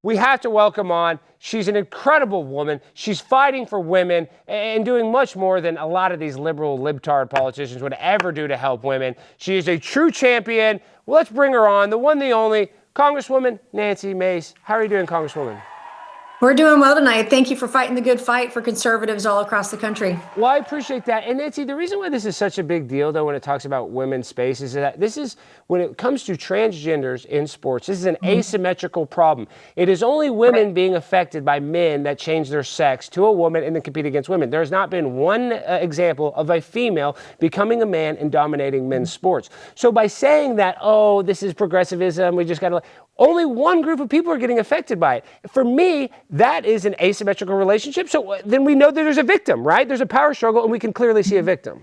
We have to welcome on. She's an incredible woman. She's fighting for women and doing much more than a lot of these liberal libtard politicians would ever do to help women. She is a true champion. Well, let's bring her on, the one, the only, Congresswoman Nancy Mace. How are you doing, Congresswoman? We're doing well tonight. Thank you for fighting the good fight for conservatives all across the country. Well, I appreciate that. And Nancy, the reason why this is such a big deal, though, when it talks about women's space is that this is, when it comes to transgenders in sports, this is an asymmetrical problem. It is only women being affected by men that change their sex to a woman and then compete against women. There has not been one example of a female becoming a man and dominating men's sports. So by saying that, oh, this is progressivism, we just got to... Only one group of people are getting affected by it. For me, that is an asymmetrical relationship. So then we know that there's a victim, right? There's a power struggle, and we can clearly see a victim.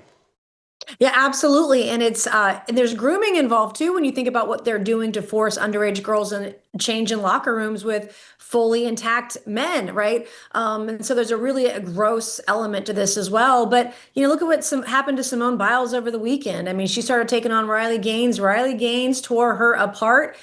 Yeah, absolutely. And it's there's grooming involved too when you think about what they're doing to force underage girls and change in locker rooms with fully intact men, right? And so there's a gross element to this as well. But look at what happened to Simone Biles over the weekend. I mean, she started taking on Riley Gaines. Riley Gaines tore her apart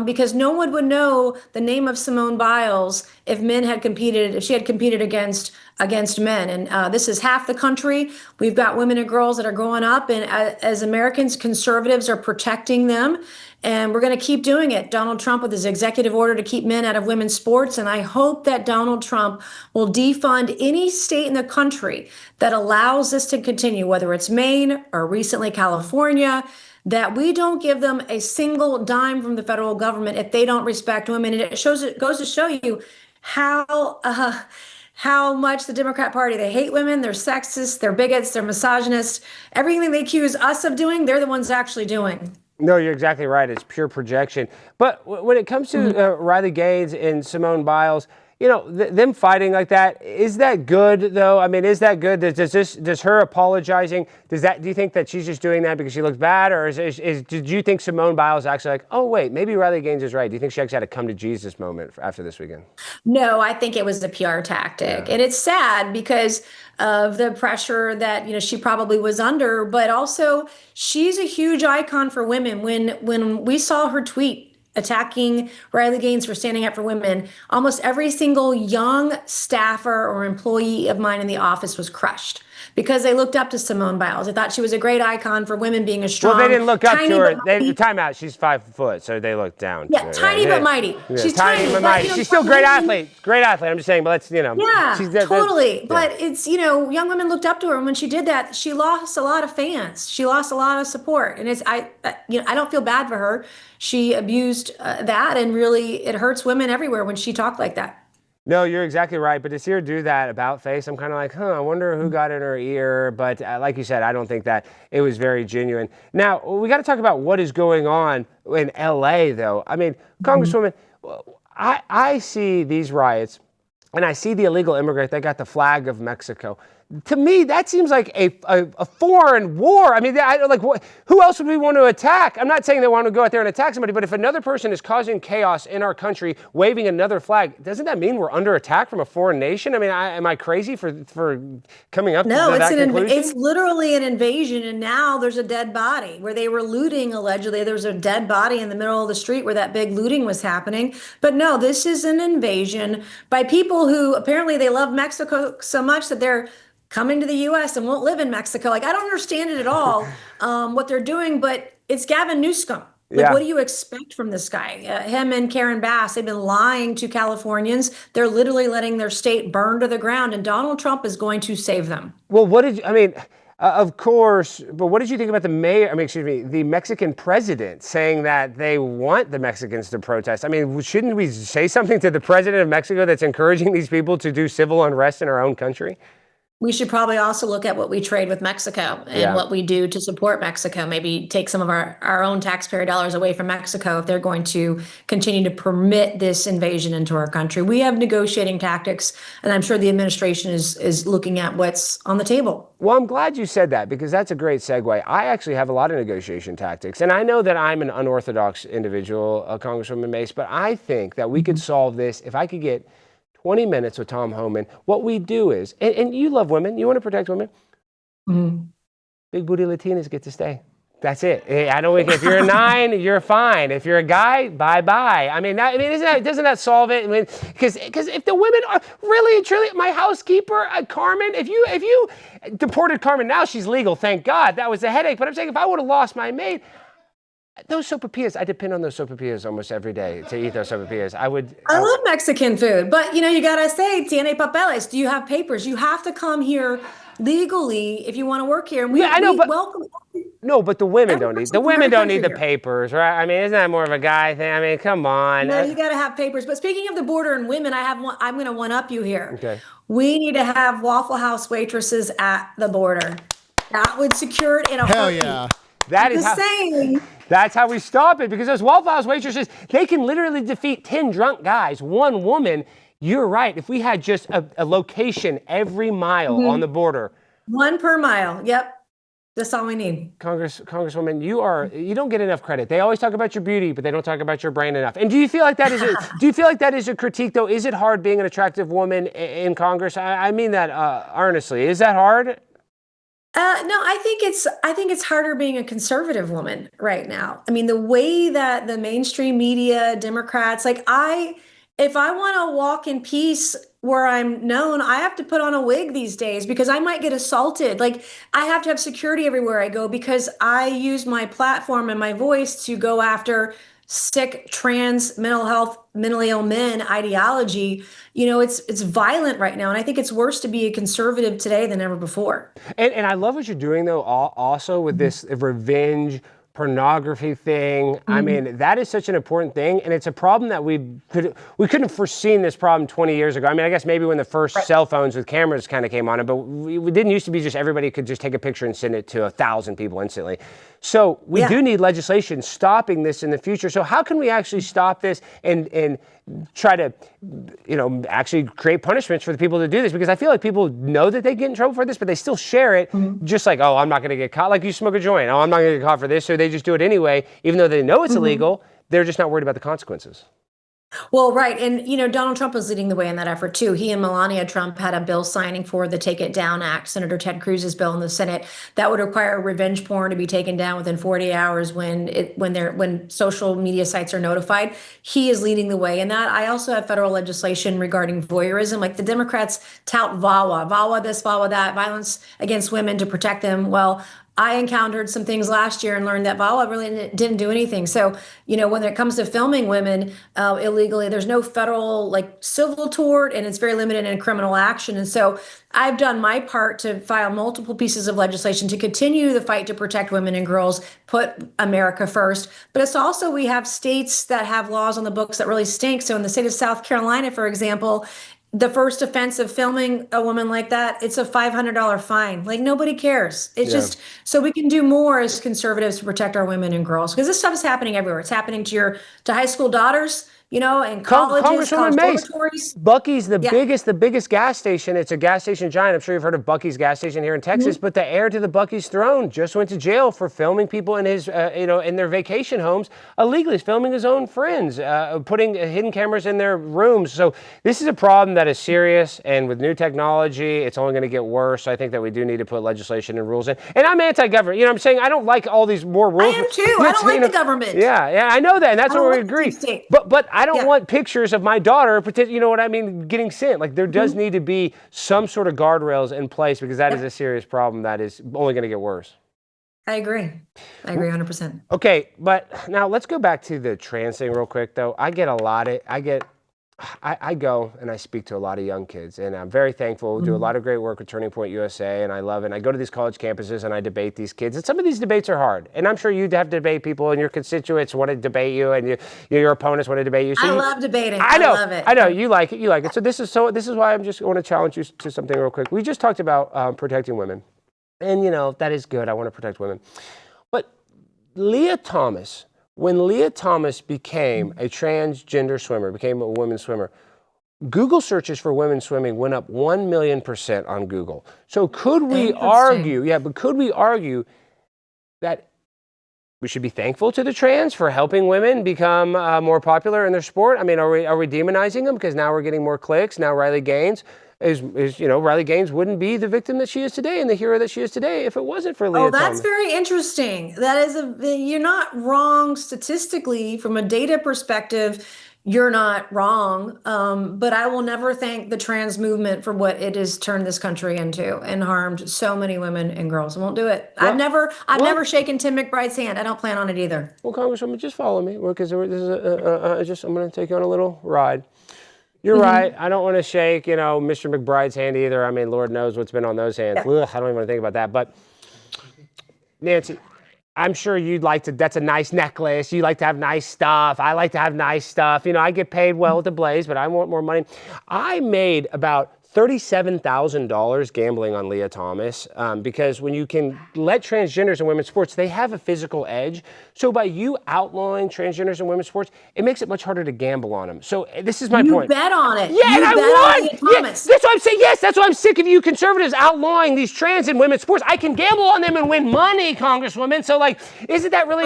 because no one would know the name of Simone Biles if she had competed against men. And this is half the country. We've got women and girls that are growing up, and as Americans, conservatives are protecting them. And we're going to keep doing it. Donald Trump with his executive order to keep men out of women's sports. And I hope that Donald Trump will defund any state in the country that allows this to continue, whether it's Maine or recently California, that we don't give them a single dime from the federal government if they don't respect women. And it goes to show you how much the Democrat Party, they hate women, they're sexist, they're bigots, they're misogynists. Everything they accuse us of doing, they're the ones actually doing. No, you're exactly right. It's pure projection. But when it comes to Riley Gaines and Simone Biles, them fighting like that, is that good, though? I mean, is that good? Does her apologizing, do you think that she's just doing that because she looks bad? Or did you think Simone Biles actually like, oh, wait, maybe Riley Gaines is right? Do you think she actually had a come to Jesus moment after this weekend? No, I think it was a PR tactic. Yeah. And it's sad because of the pressure that, she probably was under, but also she's a huge icon for women. When we saw her tweet attacking Riley Gaines for standing up for women, almost every single young staffer or employee of mine in the office was crushed because they looked up to Simone Biles. They thought she was a great icon for women being a strong. Well, they didn't look up to her. Time out. She's 5 foot, so they looked down. Yeah, tiny but mighty. Yeah, she's tiny but mighty. She's still a great athlete. Great athlete. I'm just saying, but let's, Yeah, totally. Yeah. But it's, young women looked up to her, and when she did that, she lost a lot of fans. She lost a lot of support, and I don't feel bad for her. She abused that, and really, it hurts women everywhere when she talked like that. No, you're exactly right. But to see her do that about face, I'm kind of like, I wonder who got in her ear. But like you said, I don't think that it was very genuine. Now, we got to talk about what is going on in L.A., though. I mean, Congresswoman, I see these riots, and I see the illegal immigrant that got the flag of Mexico. To me, that seems like a foreign war. I mean, who else would we want to attack? I'm not saying they want to go out there and attack somebody, but if another person is causing chaos in our country, waving another flag, doesn't that mean we're under attack from a foreign nation? I mean, am I crazy for coming up to that conclusion? It's literally an invasion, and now there's a dead body. Where they were looting, allegedly, there was a dead body in the middle of the street where that big looting was happening. But no, this is an invasion by people who apparently they love Mexico so much that they're coming to the U.S. and won't live in Mexico. I don't understand it at all, what they're doing, but it's Gavin Newsom. What do you expect from this guy? Him and Karen Bass, they've been lying to Californians. They're literally letting their state burn to the ground, and Donald Trump is going to save them. Well, of course, but what did you think about the Mexican president saying that they want the Mexicans to protest? I mean, shouldn't we say something to the president of Mexico that's encouraging these people to do civil unrest in our own country? We should probably also look at what we trade with Mexico and what we do to support Mexico. Maybe take some of our own taxpayer dollars away from Mexico if they're going to continue to permit this invasion into our country. We have negotiating tactics, and I'm sure the administration is looking at what's on the table. Well, I'm glad you said that because that's a great segue. I actually have a lot of negotiation tactics, and I know that I'm an unorthodox individual, Congresswoman Mace, but I think that we could solve this if I could get 20 minutes with Tom Homan. What we do is, and you love women, you want to protect women, big booty Latinas get to stay. That's it. I don't. If you're a 9, you're fine. If you're a guy, bye-bye. I mean, doesn't that solve it? I mean, because if the women are really and truly, my housekeeper, Carmen, if you deported Carmen, now she's legal, thank God. That was a headache. But I'm saying if I would have lost my maid, those sopapillas, I depend on those sopapillas almost every day to eat those sopapillas. I love Mexican food, but you gotta say, tiene papeles. Do you have papers? You have to come here legally if you want to work here. And we welcome. No, but the women don't need the papers, right? I mean, isn't that more of a guy thing? I mean, come on. No, you got to have papers. But speaking of the border and women, I'm going to one up you here. Okay. We need to have Waffle House waitresses at the border. That would secure it in a heartbeat. Yeah. That's how we stop it, because those Waffle House waitresses, they can literally defeat 10 drunk guys, one woman. You're right. If we had just a location every mile on the border. 1 per mile. Yep. That's all we need. Congresswoman, you don't get enough credit. They always talk about your beauty, but they don't talk about your brain enough. And do you feel like that is a critique, though? Is it hard being an attractive woman in Congress? I mean that earnestly. Is that hard? No, I think it's harder being a conservative woman right now. I mean, the way that the mainstream media, Democrats, if I want to walk in peace where I'm known, I have to put on a wig these days because I might get assaulted. I have to have security everywhere I go because I use my platform and my voice to go after sick, trans, mental health, mentally ill men ideology. It's violent right now. And I think it's worse to be a conservative today than ever before. And I love what you're doing, though, also with this revenge pornography thing. I mean, that is such an important thing, and it's a problem that we couldn't have foreseen this problem 20 years ago. I mean, I guess maybe when the first cell phones with cameras kind of came on it, but we didn't used to be just everybody could just take a picture and send it to 1,000 people instantly. So we do need legislation stopping this in the future. So how can we actually stop this and try to, actually create punishments for the people to do this? Because I feel like people know that they get in trouble for this, but they still share it, just like, oh, I'm not going to get caught. Like you smoke a joint. Oh, I'm not going to get caught for this. So they just do it anyway, even though they know it's illegal. They're just not worried about the consequences. Well, right. And, Donald Trump was leading the way in that effort, too. He and Melania Trump had a bill signing for the Take It Down Act, Senator Ted Cruz's bill in the Senate, that would require revenge porn to be taken down within 40 hours when social media sites are notified. He is leading the way in that. I also have federal legislation regarding voyeurism. Like the Democrats tout VAWA this, VAWA that, violence against women to protect them. Well, I encountered some things last year and learned that VAWA really didn't do anything. So, when it comes to filming women illegally, there's no federal civil tort, and it's very limited in criminal action. And so I've done my part to file multiple pieces of legislation to continue the fight to protect women and girls, put America first. But it's also, we have states that have laws on the books that really stink. So in the state of South Carolina, for example, the first offense of filming a woman like that, it's a $500 fine. Nobody cares. It's just so we can do more as conservatives to protect our women and girls, because this stuff is happening everywhere. It's happening to high school daughters, and colleges, college dormitories. Buc-ee's the biggest gas station. It's a gas station giant. I'm sure you've heard of Buc-ee's gas station here in Texas, but the heir to the Buc-ee's throne just went to jail for filming people in his, in their vacation homes illegally, filming his own friends, putting hidden cameras in their rooms. So this is a problem that is serious, and with new technology, it's only going to get worse. So I think that we do need to put legislation and rules in. And I'm anti-government. I'm saying I don't like all these more rules. I am too. I don't like the government. Yeah, I know that, and that's where we agree. But I don't want pictures of my daughter, getting sent. There does need to be some sort of guardrails in place, because that is a serious problem that is only going to get worse. I agree 100%. Okay, but now let's go back to the trans thing real quick, though. I go and I speak to a lot of young kids, and I'm very thankful. We do a lot of great work with Turning Point USA, and I love it. And I go to these college campuses and I debate these kids, and some of these debates are hard. And I'm sure you'd have to debate people, and your constituents want to debate you, and your opponents want to debate you. So I love debating. I love it. I know you like it. So this is why I'm just going to challenge you to something real quick. We just talked about protecting women, and that is good. I want to protect women, but Leah Thomas. When Leah Thomas became a transgender swimmer, became a women's swimmer, Google searches for women swimming went up 1,000,000% on Google. So could we argue that we should be thankful to the trans for helping women become more popular in their sport. I mean, are we demonizing them because now we're getting more clicks? Now Riley Gaines Riley Gaines wouldn't be the victim that she is today and the hero that she is today if it wasn't for Leah that's Thomas. very interesting. That is you're not wrong statistically from a data perspective. You're not wrong. But I will never thank the trans movement for what it has turned this country into and harmed so many women and girls. I won't do it. Well, I've never shaken Tim McBride's hand. I don't plan on it either. Well, Congresswoman, just follow me because this is I'm going to take you on a little ride. You're right. I don't want to shake, Mr. McBride's hand either. I mean, Lord knows what's been on those hands. Yeah. Ugh, I don't even want to think about that. But Nancy, I'm sure you'd like to, that's a nice necklace. You like to have nice stuff. I like to have nice stuff. I get paid well at the Blaze, but I want more money. I made about $37,000 gambling on Leah Thomas because when you can let transgenders in women's sports, they have a physical edge. So by you outlawing transgenders in women's sports, it makes it much harder to gamble on them. So this is my point. You bet on it. Yeah, and I won. Yeah, that's what I'm saying. Yes, that's why I'm sick of you conservatives outlawing these trans in women's sports. I can gamble on them and win money, Congresswoman. So isn't that really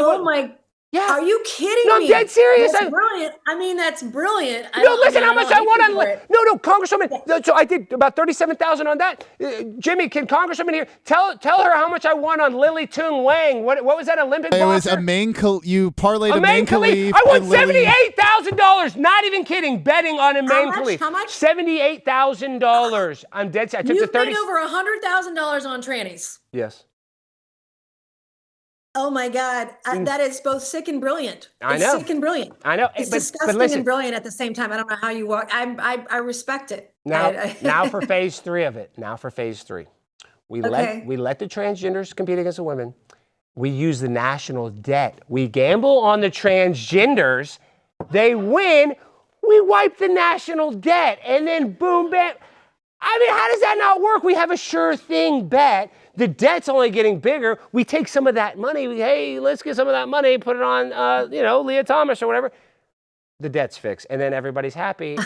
Yeah. Are you kidding me? No, I'm dead serious. That's brilliant. I mean, that's brilliant. Listen, how much I won on. No, Congresswoman. Yeah. So I did about $37,000 on that. Jimmy, can Congresswoman here tell her how much I won on Lily Tung Wang? What was that Olympic boxer? It was you parlayed a main Khalif. I won $78,000. Not even kidding. Betting on a main Khalif. How much? $78,000. I'm dead serious. I took the 30. You made over $100,000 on trannies. Yes. Oh my God, that is both sick and brilliant. I know. Sick and brilliant. I know. It's disgusting and brilliant at the same time. I don't know how you walk. I respect it. Now for phase 3 of it. Now for phase 3. We let the transgenders compete against the women. We use the national debt. We gamble on the transgenders. They win. We wipe the national debt. And then boom, bam. I mean, how does that not work? We have a sure thing bet. The debt's only getting bigger. We take some of that money. Hey, let's get some of that money, put it on, Leah Thomas or whatever. The debt's fixed, and then everybody's happy.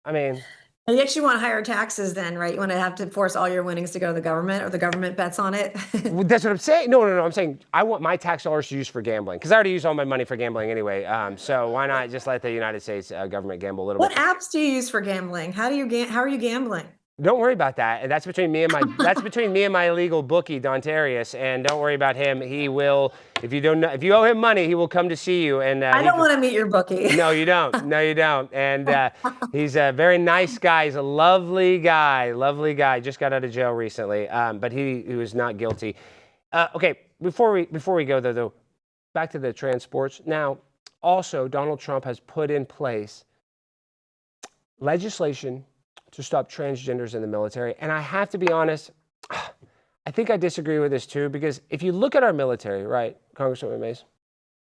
I mean, and you actually want higher taxes, then, right? You want to have to force all your winnings to go to the government, or the government bets on it. That's what I'm saying. No. I'm saying I want my tax dollars to use for gambling because I already use all my money for gambling anyway. So why not just let the United States government gamble a little bit? What apps do you use for gambling? How are you gambling? Don't worry about that. That's between me and my illegal bookie, Dontarius. And don't worry about him. He will, if you owe him money, he will come to see you. And I don't want to meet your bookie. No, you don't. No, you don't. And he's a very nice guy. He's a lovely guy. Just got out of jail recently. But he was not guilty. Okay, before we go though, back to the trans sports. Now, also Donald Trump has put in place legislation to stop transgenders in the military. And I have to be honest, I think I disagree with this too, because if you look at our military, right, Congresswoman Mace,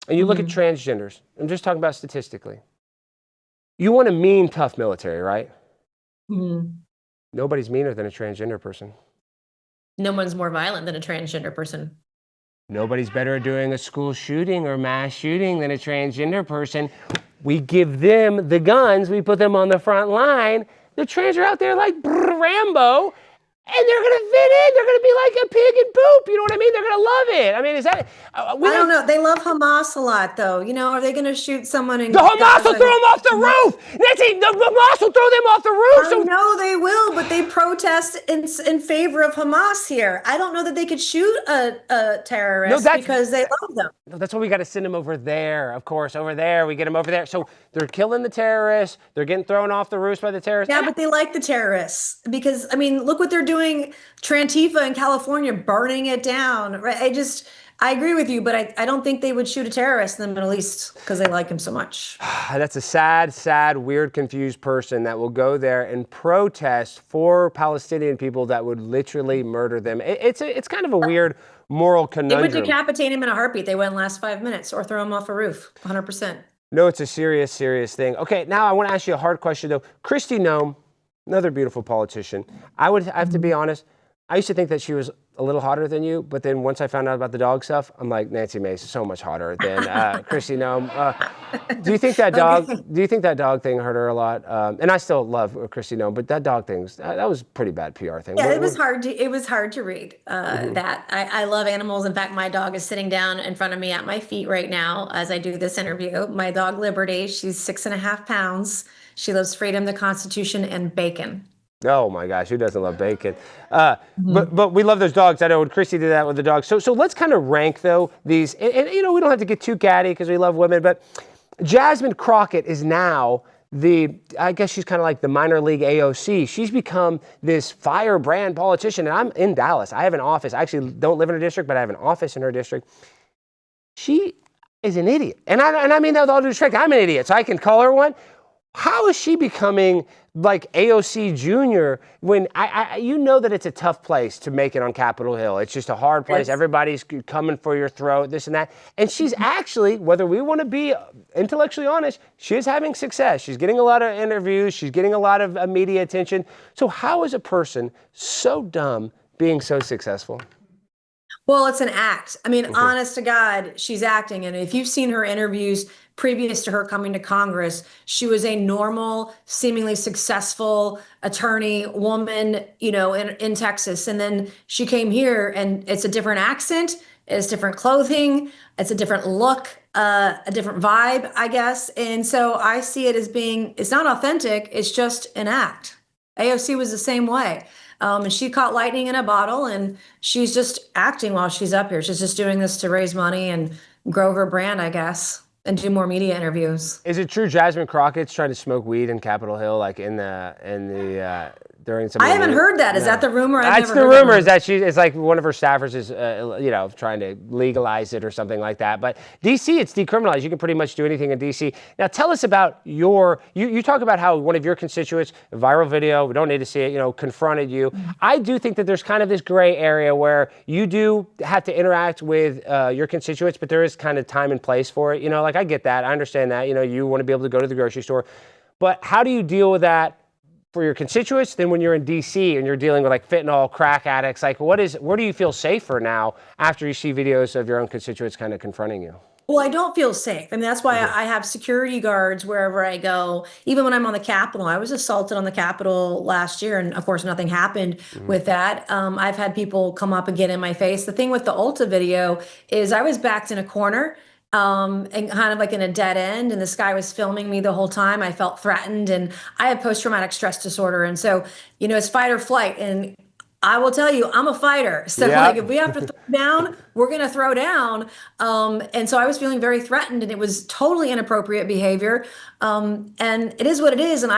and you look at transgenders, I'm just talking about statistically, you want a mean, tough military, right? Nobody's meaner than a transgender person. No one's more violent than a transgender person. Nobody's better at doing a school shooting or mass shooting than a transgender person. We give them the guns, we put them on the front line. The trans are out there like Rambo, and they're going to fit in. They're going to be like a pig in poop. You know what I mean? They're going to love it. I mean, is that... I don't know. They love Hamas a lot, though. Are they going to shoot someone in... The Hamas will throw them off the roof! Nancy, the Hamas will throw them off the roof! I know they will, but they protest in favor of Hamas here. I don't know that they could shoot a terrorist because they love them. No, that's why we got to send them over there, of course. Over there, we get them over there. So they're killing the terrorists. They're getting thrown off the roofs by the terrorists. Yeah, but they like the terrorists because, I mean, look what they're doing. Trantifa in California, burning it down. Right? I agree with you, but I don't think they would shoot a terrorist in the Middle East because they like him so much. That's a sad, weird, confused person that will go there and protest for Palestinian people that would literally murder them. It's kind of a weird moral conundrum. They would decapitate him in a heartbeat. They wouldn't last 5 minutes or throw him off a roof, 100%. No, it's a serious thing. Okay, now I want to ask you a hard question, though. Kristi Noem, another beautiful politician. I have to be honest, I used to think that she was a little hotter than you, but then once I found out about the dog stuff, I'm like, Nancy Mace is so much hotter than Christy Nome. Do you think that dog? Okay. Do you think that dog thing hurt her a lot? And I still love Christy Nome, but that dog thing, that was a pretty bad PR thing. Yeah, it was hard to read Mhm. that. I love animals. In fact, my dog is sitting down in front of me at my feet right now as I do this interview. My dog Liberty, she's 6.5 pounds. She loves freedom, the Constitution, and bacon. Oh my gosh, who doesn't love bacon? Mhm. But we love those dogs. I know Christy did that with the dogs. So let's kind of rank though these, and you know we don't have to get too catty because we love women, but Jasmine Crockett is now I guess she's kind of like the minor league AOC. She's become this firebrand politician, and I'm in Dallas. I have an office. I actually don't live in her district, but I have an office in her district. She is an idiot, and I mean that with all due respect. I'm an idiot, so I can call her one. How is she becoming like AOC Junior when you know that it's a tough place to make it on Capitol Hill? It's just a hard place. Yes. Everybody's coming for your throat, this and that. And she's actually, whether we want to be intellectually honest, she is having success. She's getting a lot of interviews. She's getting a lot of media attention. So how is a person so dumb being so successful? Well, it's an act. I mean, honest to God, she's acting. And if you've seen her interviews previous to her coming to Congress, she was a normal, seemingly successful attorney woman, you know, in Texas. And then she came here and it's a different accent, it's different clothing, it's a different look, a different vibe, I guess. And so I see it as being, it's not authentic, it's just an act. AOC was the same way. And she caught lightning in a bottle and she's just acting while she's up here. She's just doing this to raise money and grow her brand, I guess, and do more media interviews. Is it true Jasmine Crockett's trying to smoke weed in Capitol Hill, like in the during some? I haven't heard that. Is that the rumor? That's the rumor. Is that it's like one of her staffers is, you know, trying to legalize it or something like that. But DC, it's decriminalized. You can pretty much do anything in DC. Now, tell us about you talk about how one of your constituents, a viral video, we don't need to see it, you know, confronted you. I do think that there's kind of this gray area where you do have to interact with your constituents, but there is kind of time and place for it. You know, like I get that. I understand that. You know, you want to be able to go to the grocery store. But how do you deal with that for your constituents? Then when you're in DC and you're dealing with like fentanyl, crack addicts, like where do you feel safer now after you see videos of your own constituents kind of confronting you? Well, I don't feel safe. I mean, that's why I have security guards wherever I go. Even when I'm on the Capitol, I was assaulted on the Capitol last year, and of course, nothing happened with that. I've had people come up and get in my face. The thing with the Ulta video is I was backed in a corner. And kind of like in a dead end, and this guy was filming me the whole time. I felt threatened, and I have post-traumatic stress disorder, and so you know it's fight or flight. And I will tell you, I'm a fighter. So Yep. like if we have to throw down, we're gonna throw down. And so I was feeling very threatened, and it was totally inappropriate behavior. And it is what it is. And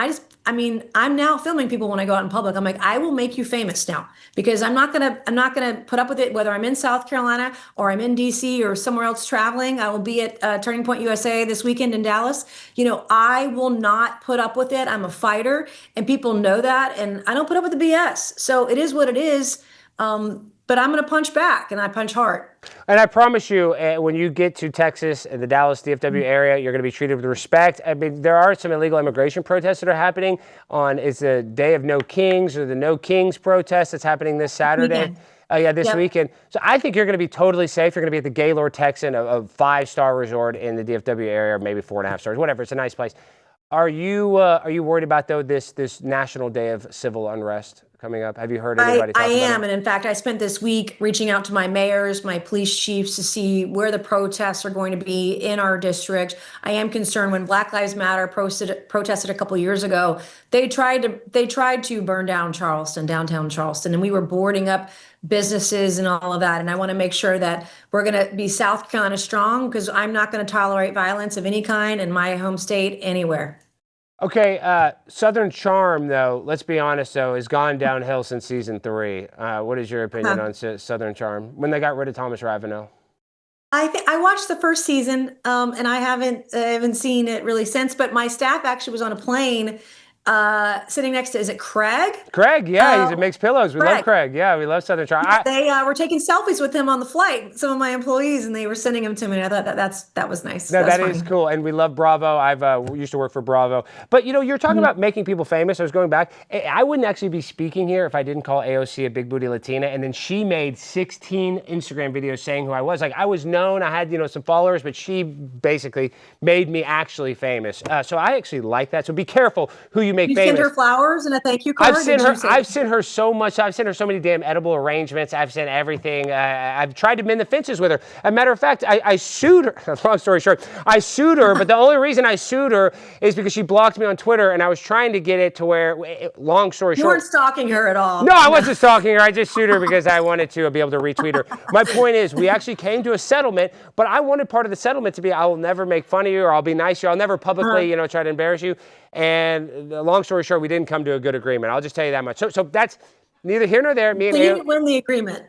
I mean, I'm now filming people when I go out in public. I'm like, I will make you famous now because I'm not gonna put up with it, whether I'm in South Carolina or I'm in DC or somewhere else traveling. I will be at Turning Point USA this weekend in Dallas. You know, I will not put up with it. I'm a fighter, and people know that, and I don't put up with the BS. So it is what it is. But I'm going to punch back, and I punch hard. And I promise you, when you get to Texas and the Dallas DFW area, you're going to be treated with respect. I mean, there are some illegal immigration protests that are happening it's the Day of No Kings or the No Kings protest that's happening this Saturday. This weekend. So I think you're going to be totally safe. You're going to be at the Gaylord Texan, a 5-star resort in the DFW area, maybe 4.5 stars, whatever. It's a nice place. Are you worried about though this National Day of Civil Unrest coming up? Have you heard anybody talk about it? I am, and in fact, I spent this week reaching out to my mayors, my police chiefs to see where the protests are going to be in our district. I am concerned when Black Lives Matter protested a couple of years ago. They tried to burn down downtown Charleston, and we were boarding up businesses and all of that. And I want to make sure that we're going to be South Carolina strong because I'm not going to tolerate violence of any kind in my home state anywhere. Okay, Southern Charm, though, let's be honest, though, has gone downhill since season 3. What is your opinion on Southern Charm when they got rid of Thomas Ravenel? I watched the first season, and I haven't seen it really since. But my staff actually was on a plane sitting next to, is it Craig? Craig, yeah, he makes pillows. We love Craig. Yeah, we love Southern Charm. They were taking selfies with him on the flight, some of my employees, and they were sending them to me. I thought that was nice. No, that is cool, and we love Bravo. I've used to work for Bravo. But, you're talking about making people famous. I was going back. I wouldn't actually be speaking here if I didn't call AOC a big booty Latina, and then she made 16 Instagram videos saying who I was. Like, I was known. I had, some followers, but she basically made me actually famous. So I actually like that. So be careful who you make famous. You send her flowers and a thank you card? I've sent her so much. I've sent her so many damn edible arrangements. I've sent everything. I've tried to mend the fences with her. As a matter of fact, I sued her. Long story short, I sued her, but the only reason I sued her is because she blocked me on Twitter, and I was trying to get it to where, long story short. You weren't stalking her at all. No, I wasn't stalking her. I just sued her because I wanted to be able to retweet her. My point is, we actually came to a settlement, but I wanted part of the settlement to be, I will never make fun of you, or I'll be nice to you. I'll never publicly, try to embarrass you. And long story short, we didn't come to a good agreement. I'll just tell you that much. So that's neither here nor there. Me and you didn't win the agreement.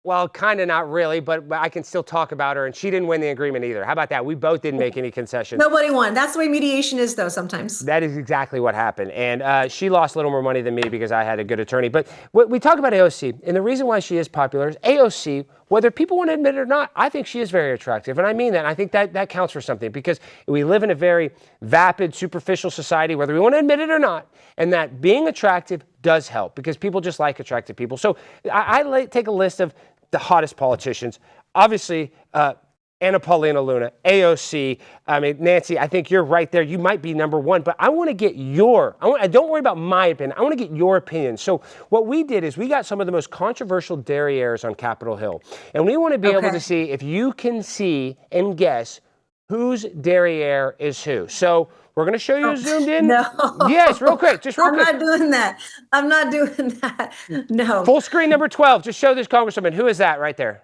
Well, kind of not really, but I can still talk about her, and she didn't win the agreement either. How about that? We both didn't make any concessions. Nobody won. That's the way mediation is, though, sometimes. That is exactly what happened. And she lost a little more money than me because I had a good attorney. But we talk about AOC, and the reason why she is popular is AOC, whether people want to admit it or not, I think she is very attractive. And I mean that. I think that counts for something, because we live in a very vapid, superficial society, whether we want to admit it or not, and that being attractive does help, because people just like attractive people. So I take a list of the hottest politicians. Obviously, Anna Paulina Luna, AOC, Nancy, I think you're right there. You might be number one, but I want to get don't worry about my opinion. I want to get your opinion. So what we did is we got some of the most controversial derrieres on Capitol Hill. And we want to be able to see if you can see and guess whose derriere is who. So we're going to show you zoomed in. No. Yes, real quick. Just real quick. I'm not doing that. I'm not doing that. No. Full screen number 12. Just show this congresswoman. Who is that right there?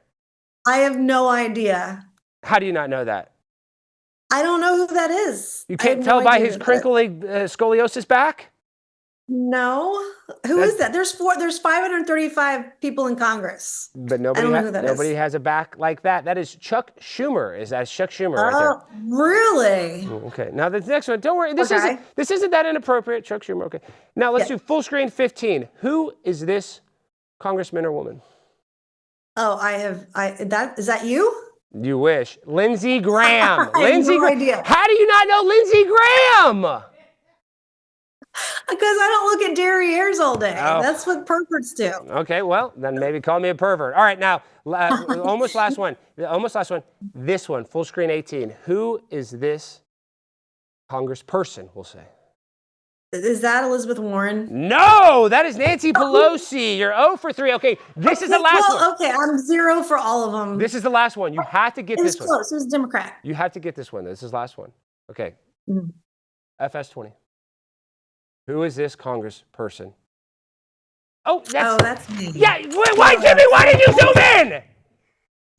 I have no idea. How do you not know that? I don't know who that is. You can't tell by his crinkly scoliosis back? No. Who is that? There's 535 people in Congress. But nobody has a back like that. That is Chuck Schumer. That's Chuck Schumer right there. Oh, really? Okay. Now the next one. Don't worry. This isn't that inappropriate. Chuck Schumer. Okay. Now let's do full screen 15. Who is this congressman or woman? Oh, is that you? You wish. Lindsey Graham. I have no idea. How do you not know Lindsey Graham? Because I don't look at derrieres all day. Oh. That's what perverts do. Okay, well, then maybe call me a pervert. All right, now, almost last one. This one, full screen 18. Who is this congressperson, we'll say? Is that Elizabeth Warren? No, that is Nancy Pelosi. You're 0 for 3. Okay, this is the last one. Okay, I'm 0 for all of them. This is the last one. You have to get this one. It was close. It was a Democrat. You have to get this one. This is the last one. Okay. FS20. Who is this congressperson? Oh, that's me. Yeah, why, Jimmy, why did you zoom in?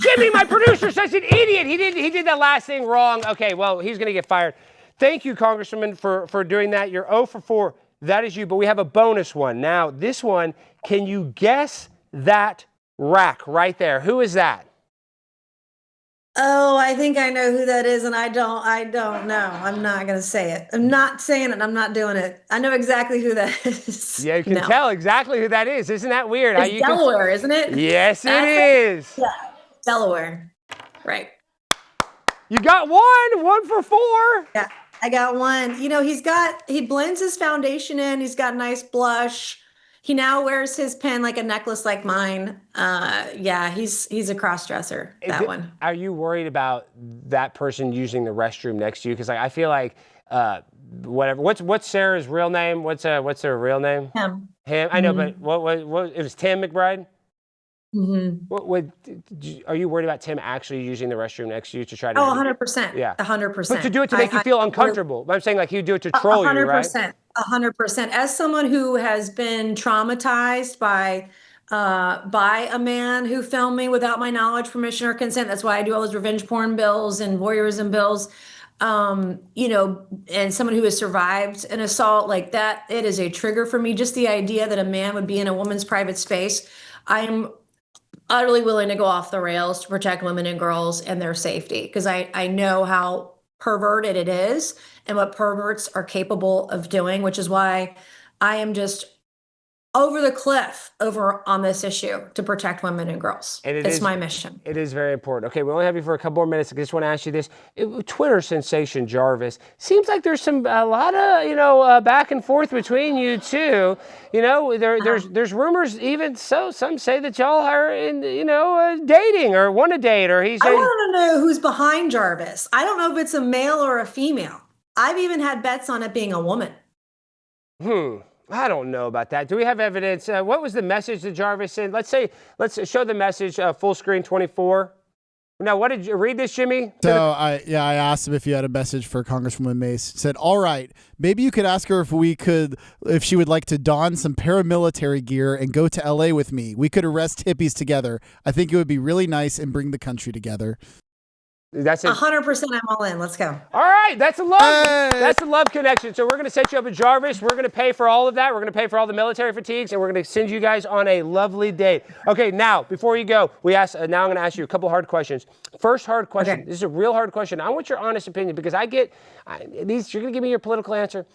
Jimmy, my producer, such an idiot. He did that last thing wrong. Okay, well, he's going to get fired. Thank you, Congresswoman, for doing that. You're 0 for 4. That is you, but we have a bonus one. Now, this one, can you guess that rack right there? Who is that? Oh, I think I know who that is, and I don't know. I'm not going to say it. I'm not saying it. I'm not doing it. I know exactly who that is. Yeah, you can tell exactly who that is. Isn't that weird? It's Delaware, isn't it? Yes, it is. Yeah, Delaware. Right. You got one. 1 for 4. Yeah, I got one. He blends his foundation in. He's got a nice blush. He now wears his pen like a necklace like mine. Yeah, he's a cross-dresser, that one. Are you worried about that person using the restroom next to you? Because I feel like whatever. What's Sarah's real name? What's her real name? Him. I know, but what it was Tim McBride? Mm-hmm. Are you worried about Tim actually using the restroom next to you to try to? 100%. Yeah, 100%. But to do it to make you feel uncomfortable. I'm saying like he would do it to troll you, right? 100%. As someone who has been traumatized by a man who filmed me without my knowledge, permission, or consent. That's why I do all those revenge porn bills and voyeurism bills. And someone who has survived an assault like that, it is a trigger for me. Just the idea that a man would be in a woman's private space. I am utterly willing to go off the rails to protect women and girls and their safety, because I know how perverted it is and what perverts are capable of doing, which is why I am just over the cliff over on this issue to protect women and girls. And it's my mission. It is very important. Okay, we only have you for a couple more minutes. I just want to ask you this. Twitter sensation Jarvis, seems like there's a lot of, back and forth between you two. There's rumors, even so, some say that y'all are in, dating or want to date, or he's. I want to know who's behind Jarvis. I don't know if it's a male or a female. I've even had bets on it being a woman. I don't know about that. Do we have evidence? What was the message that Jarvis sent? Let's show the message, full screen 24. Now, what did you read this, Jimmy? So I asked him if you had a message for Congresswoman Mace. He said, all right, maybe you could ask her if she would like to don some paramilitary gear and go to LA with me. We could arrest hippies together. I think it would be really nice and bring the country together. That's 100%. I'm all in. Let's go. All right, that's a love. Hey. That's a love connection. So we're going to set you up with Jarvis. We're going to pay for all of that. We're going to pay for all the military fatigues, and we're going to send you guys on a lovely date. Okay, now before you go, now I'm going to ask you a couple hard questions. First hard question. Okay. This is a real hard question. I want your honest opinion because you're going to give me your political answer.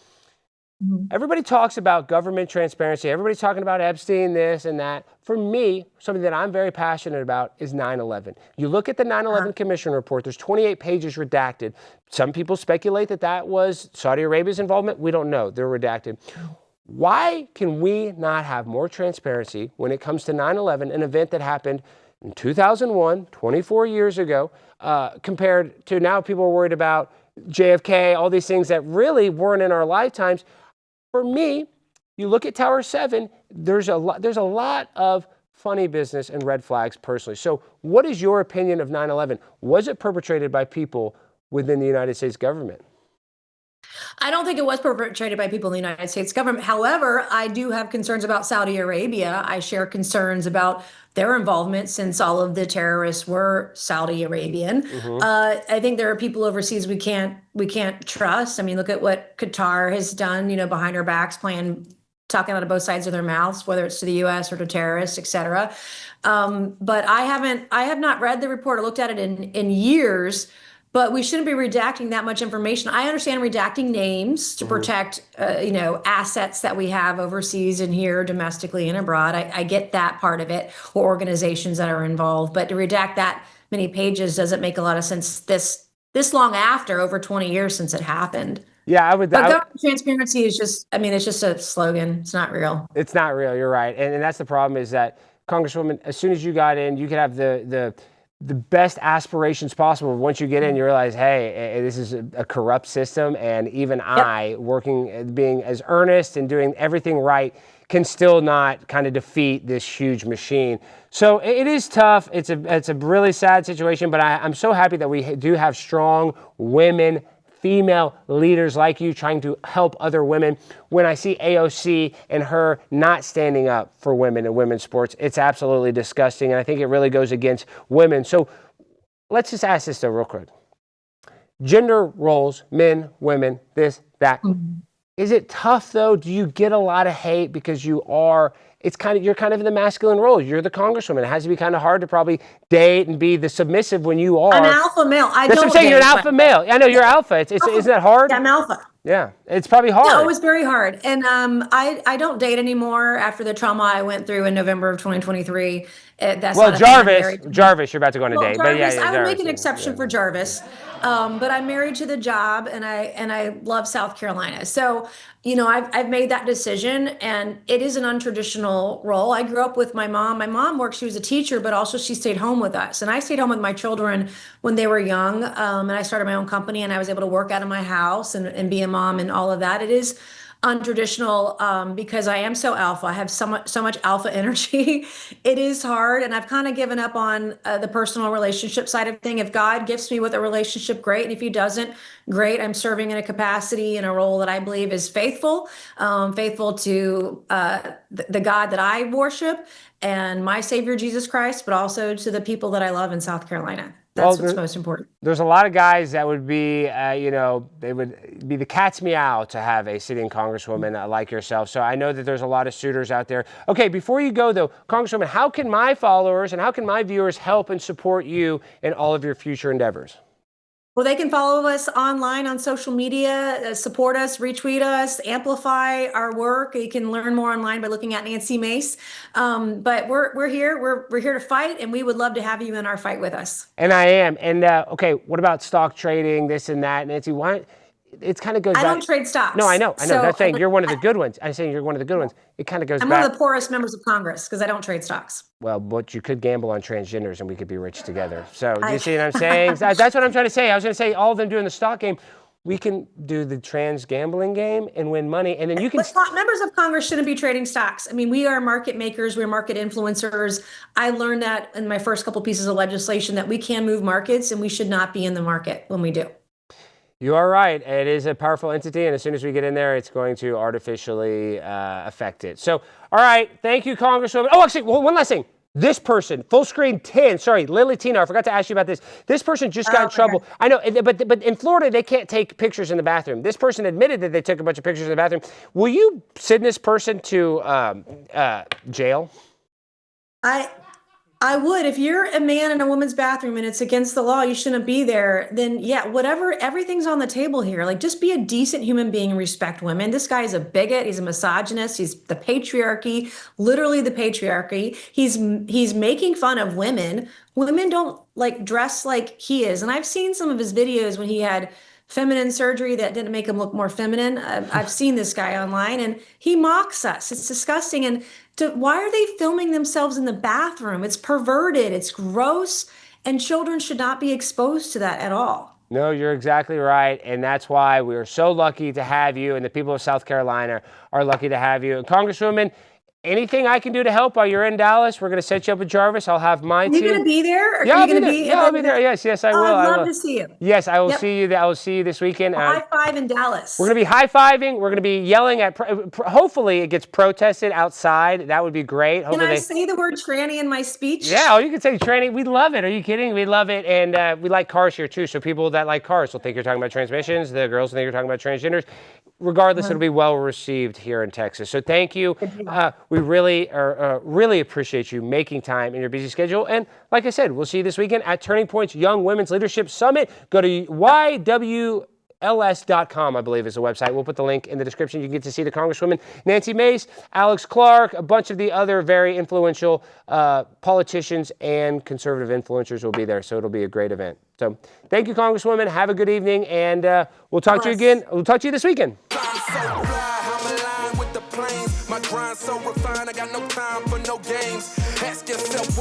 Mm-hmm. Everybody talks about government transparency. Everybody's talking about Epstein, this and that. For me, something that I'm very passionate about is 9/11. You look at the 9/11 Commission report, there's 28 pages redacted. Some people speculate that was Saudi Arabia's involvement. We don't know. They're redacted. Why can we not have more transparency when it comes to 9/11, an event that happened in 2001, 24 years ago, compared to now people are worried about JFK, all these things that really weren't in our lifetimes. For me, you look at Tower 7, there's a lot of funny business and red flags personally. So what is your opinion of 9/11? Was it perpetrated by people within the United States government? I don't think it was perpetrated by people in the United States government. However, I do have concerns about Saudi Arabia. I share concerns about their involvement since all of the terrorists were Saudi Arabian. Mm-hmm. I think there are people overseas we can't trust. I mean, look at what Qatar has done, behind our backs, talking out of both sides of their mouths, whether it's to the U.S. or to terrorists, et cetera. But I have not read the report or looked at it in years. But we shouldn't be redacting that much information. I understand redacting names to protect, assets that we have overseas and here domestically and abroad. I get that part of it, or organizations that are involved. But to redact that many pages doesn't make a lot of sense this long after, over 20 years since it happened. Yeah, I would. But government transparency is it's just a slogan. It's not real. It's not real. You're right. And that's the problem is that, Congresswoman, as soon as you got in, you could have the best aspirations possible. Once you get in, you realize, hey, this is a corrupt system, and even I, being as earnest and doing everything right, can still not kind of defeat this huge machine. So it is tough. It's a really sad situation, but I'm so happy that we do have strong women, female leaders like you trying to help other women. When I see AOC and her not standing up for women in women's sports, it's absolutely disgusting. And I think it really goes against women. So let's just ask this though real quick. Gender roles, men, women, this, that. Mm-hmm. Is it tough though? Do you get a lot of hate because you're kind of in the masculine role. You're the congresswoman. It has to be kind of hard to probably date and be the submissive when you are. I'm an alpha male. That's what I'm saying. You're an alpha male. I know you're alpha. Isn't that hard? Yeah, I'm alpha. Yeah, it's probably hard. No, it was very hard. And I don't date anymore after the trauma I went through in November of 2023. Jarvis, you're about to go on a date. Jarvis, but yeah, I would make an exception for Jarvis. But I'm married to the job, and I love South Carolina. So, I've made that decision, and it is an untraditional role. I grew up with my mom. My mom worked; she was a teacher, but also she stayed home with us. And I stayed home with my children when they were young. And I started my own company, and I was able to work out of my house and be a mom and all of that. It is untraditional because I am so alpha. I have so much alpha energy. It is hard, and I've kind of given up on the personal relationship side of thing. If God gifts me with a relationship, great, and if He doesn't, great. I'm serving in a capacity in a role that I believe is faithful to the God that I worship and my Savior Jesus Christ, but also to the people that I love in South Carolina. That's what's most important. There's a lot of guys that would be, they would be the cat's meow to have a sitting congresswoman like yourself. So I know that there's a lot of suitors out there. Okay, before you go though, Congresswoman, how can my followers and how can my viewers help and support you in all of your future endeavors? Well, they can follow us online on social media, support us, retweet us, amplify our work. You can learn more online by looking at Nancy Mace. But we're here. We're here to fight, and we would love to have you in our fight with us. And I am. And okay, what about stock trading, this and that, Nancy? Why? It kind of goes back. I don't trade stocks. No, I know. So That's saying you're one of the good ones. I'm saying you're one of the good ones. It kind of goes I'm back. one of the poorest members of Congress because I don't trade stocks. Well, but you could gamble on transgenders and we could be rich together. So do you see what I'm saying? That's what I'm trying to say. I was going to say all of them doing the stock game. We can do the trans gambling game and win money, and then you can. But members of Congress shouldn't be trading stocks. I mean, we are market makers. We're market influencers. I learned that in my first couple pieces of legislation that we can move markets, and we should not be in the market when we do. You are right. It is a powerful entity, and as soon as we get in there, it's going to artificially affect it. So, all right. Thank you, Congresswoman. Oh, actually, one last thing. This person, full screen 10, sorry, Lily Tino, I forgot to ask you about this. This person just got in trouble. Okay. I know, but in Florida, they can't take pictures in the bathroom. This person admitted that they took a bunch of pictures in the bathroom. Will you send this person to jail? I would. If you're a man in a woman's bathroom and it's against the law, you shouldn't be there, then yeah, whatever, everything's on the table here. Like, just be a decent human being and respect women. This guy is a bigot. He's a misogynist. He's the patriarchy, literally the patriarchy. He's making fun of women. Women don't like dress like he is. And I've seen some of his videos when he had feminine surgery that didn't make him look more feminine. I've seen this guy online and he mocks us. It's disgusting. And why are they filming themselves in the bathroom? It's perverted. It's gross. And children should not be exposed to that at all. No, you're exactly right. And that's why we are so lucky to have you. And the people of South Carolina are lucky to have you. And Congresswoman, anything I can do to help while you're in Dallas, we're going to set you up with Jarvis. I'll have my team. Are you going to be there? Yeah, I'll be there. Yeah, I'll be there. Yes, I will. I'd love to see you. Yes, I will see you. I will see you this weekend. High five in Dallas. We're going to be high-fiving. We're going to be yelling at, hopefully it gets protested outside. That would be great. Can I say the word tranny in my speech? Yeah, you can say tranny. We love it. Are you kidding? We love it. And we like cars here too. So people that like cars will think you're talking about transmissions. The girls will think you're talking about transgenders. Regardless, it'll be well received here in Texas. So thank you. We really appreciate you making time in your busy schedule. And like I said, we'll see you this weekend at Turning Point's Young Women's Leadership Summit. Go to ywls.com, I believe is the website. We'll put the link in the description. You can get to see the Congresswoman Nancy Mace, Alex Clark, a bunch of the other very influential politicians and conservative influencers will be there. So it'll be a great event. So thank you, Congresswoman. Have a good evening, and we'll talk to you again. We'll talk to you this weekend. My grind so refined, I got no time for no games. Ask yourself